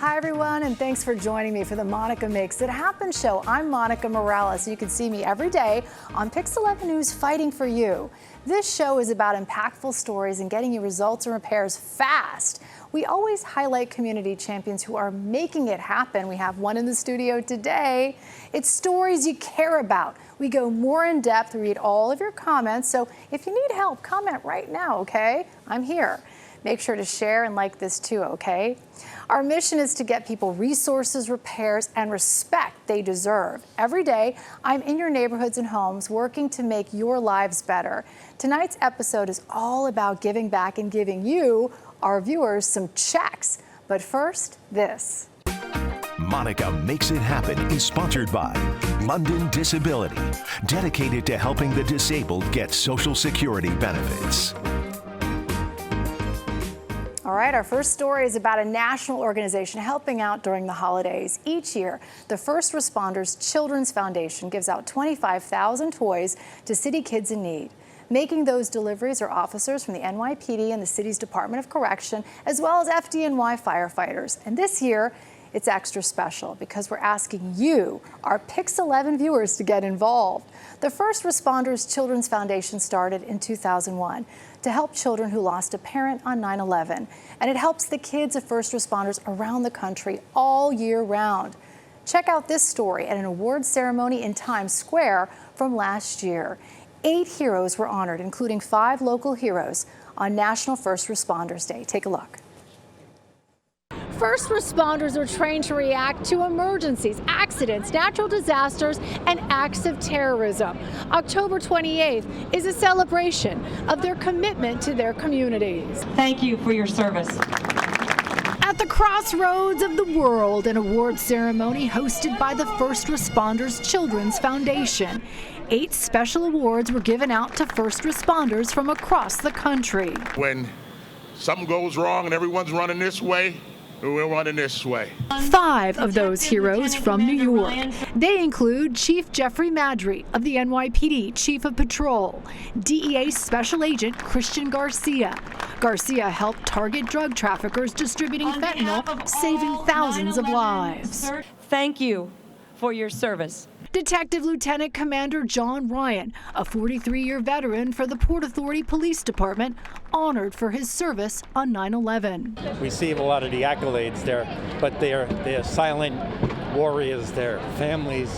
Hi everyone, and thanks for joining me for the Monica Makes It Happen show. I'm Monica Morales. You can see me every day on Pix 11 News Fighting for You. This show is about impactful stories and getting you results and repairs fast. We always highlight community champions who are making it happen. We have one in the studio today. It's stories you care about. We go more in depth, read all of your comments. So if you need help, comment right now, okay? I'm here. Make sure to share and like this too, okay? Our mission is to get people resources, repairs, and respect they deserve. Every day, I'm in your neighborhoods and homes working to make your lives better. Tonight's episode is all about giving back and giving you, our viewers, some checks. But first, this. Monica Makes It Happen is sponsored by London Disability, dedicated to helping the disabled get Social Security benefits. All right, our first story is about a national organization helping out during the holidays. Each year, the First Responders Children's Foundation gives out 25,000 toys to city kids in need. Making those deliveries are officers from the NYPD and the city's Department of Correction, as well as FDNY firefighters. And this year, it's extra special because we're asking you, our Pix 11 viewers, to get involved. The First Responders Children's Foundation started in 2001 to help children who lost a parent on 9/11. And it helps the kids of first responders around the country all year round. Check out this story at an awards ceremony in Times Square from last year. 8 heroes were honored, including 5 local heroes, on National First Responders Day. Take a look. First responders are trained to react to emergencies, accidents, natural disasters, and acts of terrorism. October 28th is a celebration of their commitment to their communities. Thank you for your service. At the crossroads of the world, an awards ceremony hosted by the First Responders Children's Foundation. 8 special awards were given out to first responders from across the country. When something goes wrong and everyone's running this way, we're running this way. 5 of those heroes from New York. They include Chief Jeffrey Madry of the NYPD Chief of Patrol, DEA Special Agent Christian Garcia. Garcia helped target drug traffickers distributing fentanyl, saving thousands of lives. Thank you for your service. Detective Lieutenant Commander John Ryan, a 43-year veteran for the Port Authority Police Department, honored for his service on 9/11. We see a lot of the accolades there, but they're silent warriors, their families.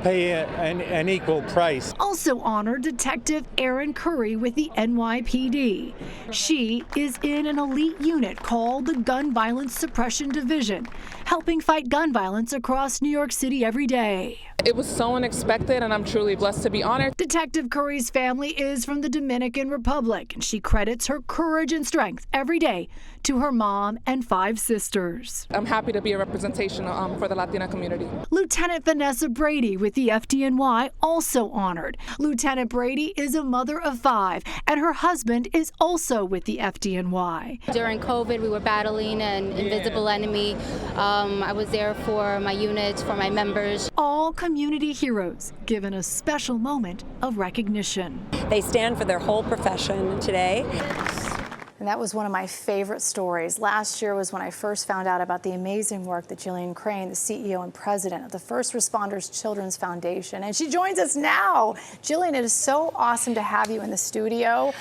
Pay an equal price. Also honored Detective Erin Curry with the NYPD. She is in an elite unit called the Gun Violence Suppression Division, helping fight gun violence across New York City every day. It was so unexpected, and I'm truly blessed to be honored. Detective Curry's family is from the Dominican Republic, and she credits her courage and strength every day to her mom and 5 sisters. I'm happy to be a representation for the Latina community. Lieutenant Vanessa Brady with the FDNY also honored. Lieutenant Brady is a mother of 5, and her husband is also with the FDNY. During COVID, we were battling an invisible enemy. I was there for my unit, for my members. All community heroes given a special moment of recognition. They stand for their whole profession today. And that was one of my favorite stories. Last year was when I first found out about the amazing work that Jillian Crane, the CEO and president of the First Responders Children's Foundation, and she joins us now. Jillian, it is so awesome to have you in the studio.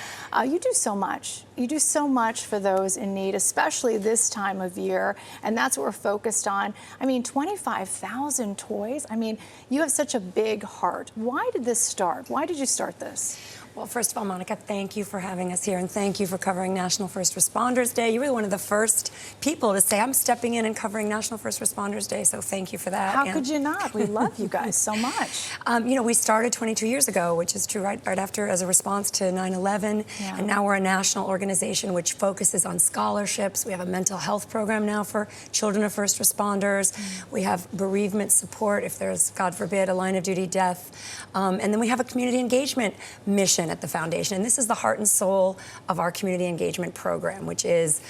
You do so much. You do so much for those in need, especially this time of year, and that's what we're focused on. I mean, 25,000 toys. I mean, you have such a big heart. Why did this start? Why did you start this? Well, first of all, Monica, thank you for having us here, and thank you for covering National First Responders Day. You were one of the first people to say, I'm stepping in and covering National First Responders Day, so thank you for that. How could you not? We love you guys so much. You know, we started 22 years ago, which is true, right after, as a response to 9/11, and now we're a national organization which focuses on scholarships. We have a mental health program now for children of first responders. We have bereavement support if there's, God forbid, a line of duty death. And then we have a community engagement mission at the foundation, and this is the heart and soul of our community engagement program, which is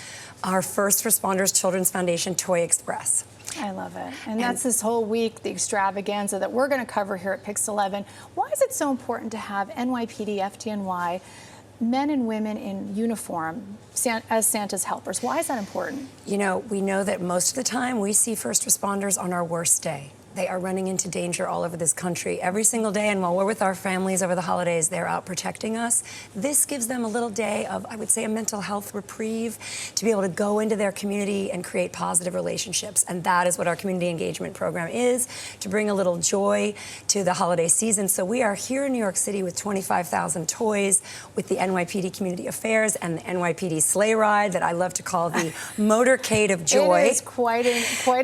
our First Responders Children's Foundation Toy Express. I love it. And that's this whole week, the extravaganza that we're going to cover here at Pix 11. Why is it so important to have NYPD, FDNY men and women in uniform as Santa's helpers. Why is that important? You know, we know that most of the time we see first responders on our worst day. They are running into danger all over this country every single day, and while we're with our families over the holidays, they're out protecting us. This gives them a little day of, I would say, a mental health reprieve to be able to go into their community and create positive relationships. And that is what our community engagement program is, to bring a little joy to the holiday season. So we are here in New York City with 25,000 toys with the NYPD Community Affairs and the NYPD sleigh ride that I love to call the motorcade of joy. It is quite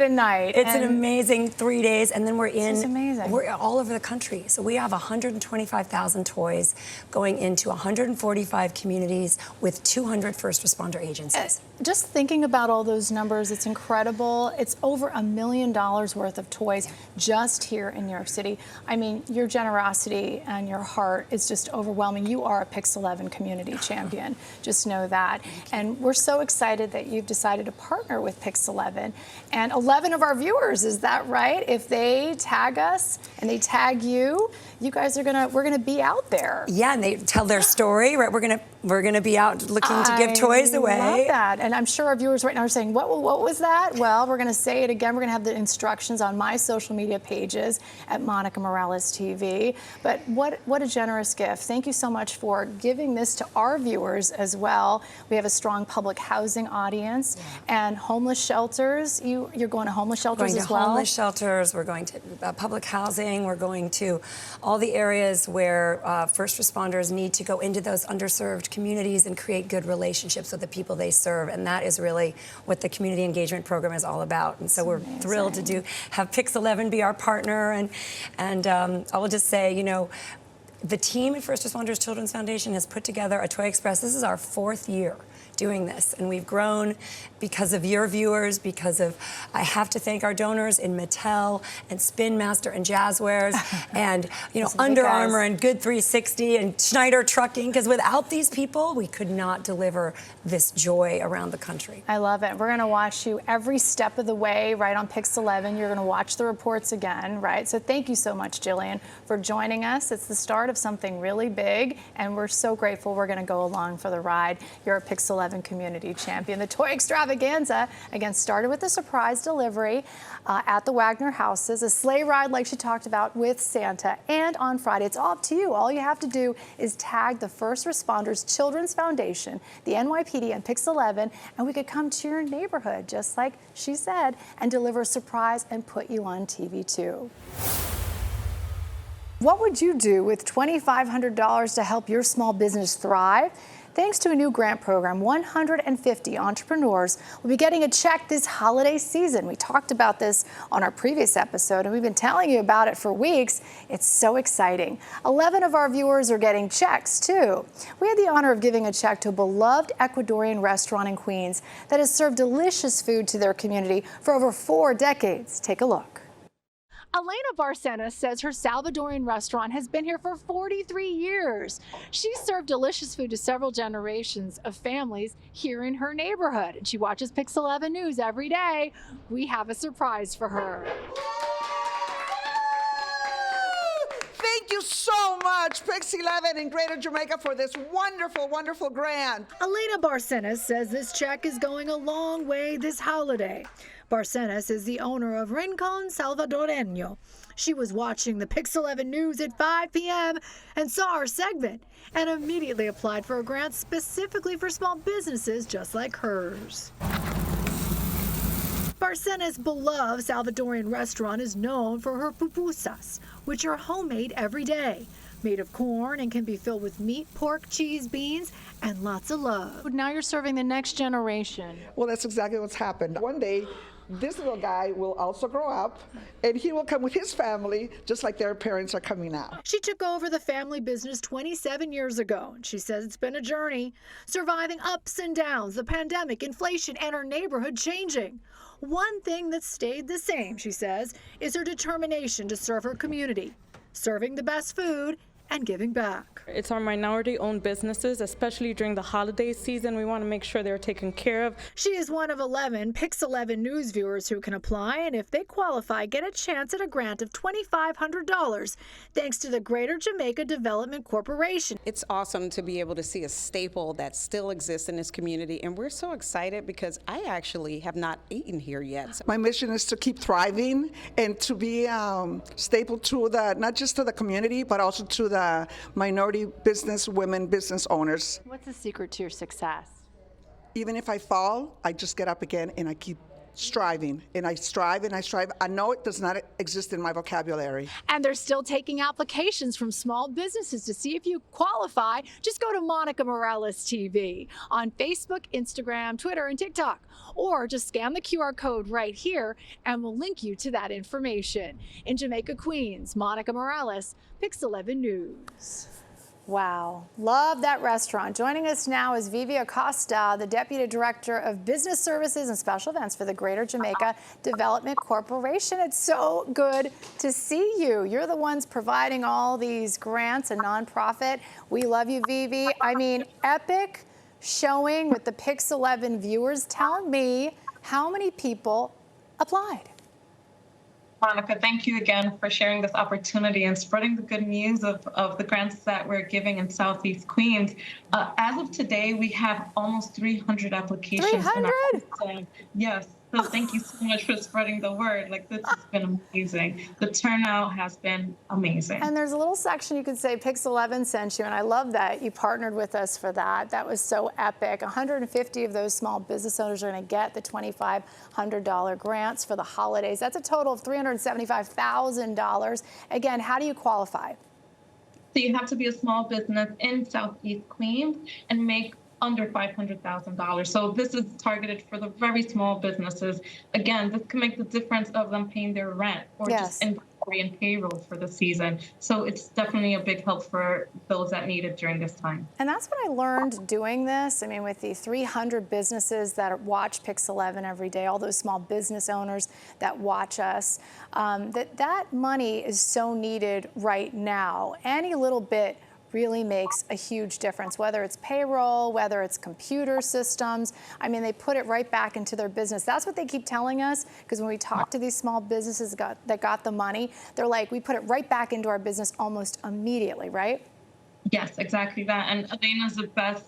a night. It's an amazing 3 days. And then we're amazing. We're all over the country. So we have 125,000 toys going into 145 communities with 200 first responder agencies. Just thinking about all those numbers, it's incredible. It's over $1 million worth of toys just here in New York City. I mean, your generosity and your heart is just overwhelming. You are a Pix 11 community champion. Just know that. And we're so excited that you've decided to partner with Pix 11. And 11 of our viewers, is that right? If they tag us and they tag you, you guys we're gonna be out there. Yeah, and they tell their story, right? We're gonna be out looking to give toys away. I love that. And I'm sure our viewers right now are saying, what was that? Well, we're gonna say it again. We're gonna have the instructions on my social media pages at Monica Morales TV. But what a generous gift. Thank you so much for giving this to our viewers as well. We have a strong public housing audience and homeless shelters. You're going to homeless shelters as well? Homeless shelters, we're going to public housing, we're going to all the areas where first responders need to go into those underserved communities and create good relationships with the people they serve. And that is really what the community engagement program is all about. And so we're thrilled to have Pix 11 be our partner. And I will just say, you know, the team at First Responders Children's Foundation has put together a Toy Express. This is our 4th year doing this, and we've grown because of your viewers, because of, I have to thank our donors in Mattel and Spin Master and Jazzwares and, you know, Under Armour and Good 360 and Schneider Trucking, because without these people, we could not deliver this joy around the country. I love it. We're gonna watch you every step of the way, right, on Pix 11. You're gonna watch the reports again, right? So thank you so much, Jillian, for joining us. It's the start of something really big, and we're so grateful we're gonna go along for the ride. You're a Pix 11 community champion. The toy extravaganza, again, started with a surprise delivery at the Wagner houses, a sleigh ride like she talked about with Santa, and on Friday, it's all up to you. All you have to do is tag the First Responders Children's Foundation, the NYPD, and Pix 11, and we could come to your neighborhood, just like she said, and deliver a surprise and put you on TV too. What would you do with $2,500 to help your small business thrive? Thanks to a new grant program, 150 entrepreneurs will be getting a check this holiday season. We talked about this on our previous episode, and we've been telling you about it for weeks. It's so exciting. 11 of our viewers are getting checks, too. We had the honor of giving a check to a beloved Ecuadorian restaurant in Queens that has served delicious food to their community for over 4 decades. Take a look. Elena Barcena says her Salvadorian restaurant has been here for 43 years. She's served delicious food to several generations of families here in her neighborhood. And she watches Pix 11 News every day. We have a surprise for her. Thank you so much, Pix 11 in Greater Jamaica, for this wonderful, wonderful grant. Elena Barcena says this check is going a long way this holiday. Barcenas is the owner of Rincon Salvadoreño. She was watching the Pix 11 News at 5 p.m. and saw our segment and immediately applied for a grant specifically for small businesses just like hers. Barcena's beloved Salvadorian restaurant is known for her pupusas, which are homemade every day. Made of corn and can be filled with meat, pork, cheese, beans, and lots of love. Now you're serving the next generation. Well, that's exactly what's happened. One day, this little guy will also grow up, and he will come with his family, just like their parents are coming now. She took over the family business 27 years ago, and she says it's been a journey, surviving ups and downs, the pandemic, inflation, and her neighborhood changing. One thing that stayed the same, she says, is her determination to serve her community, serving the best food and giving back. It's our minority-owned businesses, especially during the holiday season. We want to make sure they're taken care of. She is one of 11 Pix 11 News viewers who can apply, and if they qualify, get a chance at a grant of $2,500 thanks to the Greater Jamaica Development Corporation. It's awesome to be able to see a staple that still exists in this community, and we're so excited because I actually have not eaten here yet. My mission is to keep thriving and to be staple to not just to the community, but also to the minority women business owners. What's the secret to your success? Even if I fall, I just get up again and I keep striving, and I strive and I strive. I know it does not exist in my vocabulary. And they're still taking applications from small businesses to see if you qualify. Just go to Monica Morales TV on Facebook, Instagram, Twitter, and TikTok. Or just scan the QR code right here and we'll link you to that information. In Jamaica, Queens, Monica Morales, Pix 11 News. Wow, love that restaurant. Joining us now is Vivia Costa, the Deputy Director of Business Services and Special Events for the Greater Jamaica Development Corporation. It's so good to see you. You're the ones providing all these grants, a nonprofit. We love you, Vivi. I mean, epic showing with the Pix 11 viewers. Tell me how many people applied. Monica, thank you again for sharing this opportunity and spreading the good news of the grants that we're giving in Southeast Queens. As of today, we have almost 300 applications. 300? Yes. So thank you so much for spreading the word. Like, this has been amazing. The turnout has been amazing. And there's a little section you could say Pix 11 sent you, and I love that you partnered with us for that. That was so epic. 150 of those small business owners are going to get the $2,500 grants for the holidays. That's a total of $375,000. Again, how do you qualify? So you have to be a small business in Southeast Queens and make under $500,000. So this is targeted for the very small businesses. Again, this can make the difference of them paying their rent or just inventory and payroll for the season. So it's definitely a big help for those that need it during this time. And that's what I learned doing this. I mean, with the 300 businesses that watch Pix 11 every day, all those small business owners that watch us, that money is so needed right now. Any little bit really makes a huge difference, whether it's payroll, whether it's computer systems. I mean, they put it right back into their business. That's what they keep telling us, because when we talk to these small businesses that got the money, they're like, we put it right back into our business almost immediately, right? Yes, exactly that. And Elena's the best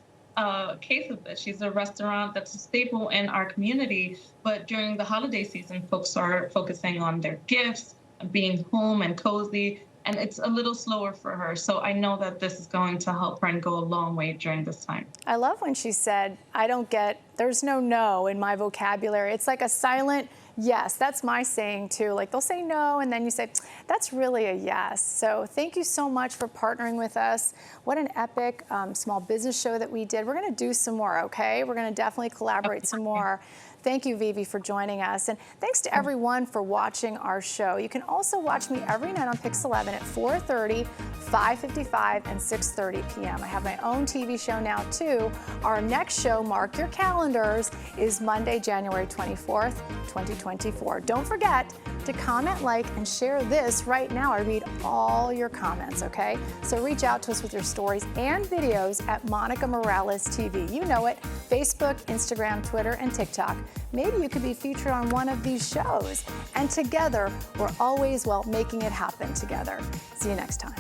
case of this. She's a restaurant that's a staple in our community, but during the holiday season, folks are focusing on their gifts, being home and cozy, and it's a little slower for her. So I know that this is going to help her and go a long way during this time. I love when she said, there's no in my vocabulary. It's like a silent yes. That's my saying too. Like, they'll say no, and then you say, that's really a yes. So thank you so much for partnering with us. What an epic small business show that we did. We're gonna do some more, okay? We're gonna definitely collaborate some more. Thank you, Vivi, for joining us. And thanks to everyone for watching our show. You can also watch me every night on Pix 11 at 4:30, 5:55, and 6:30 p.m. I have my own TV show now, too. Our next show, mark your calendars, is Monday, January 24th, 2024. Don't forget to comment, like, and share this right now. I read all your comments, okay? So reach out to us with your stories and videos at Monica Morales TV. You know it, Facebook, Instagram, Twitter, and TikTok. Maybe you could be featured on one of these shows. And together, we're always, making it happen together. See you next time.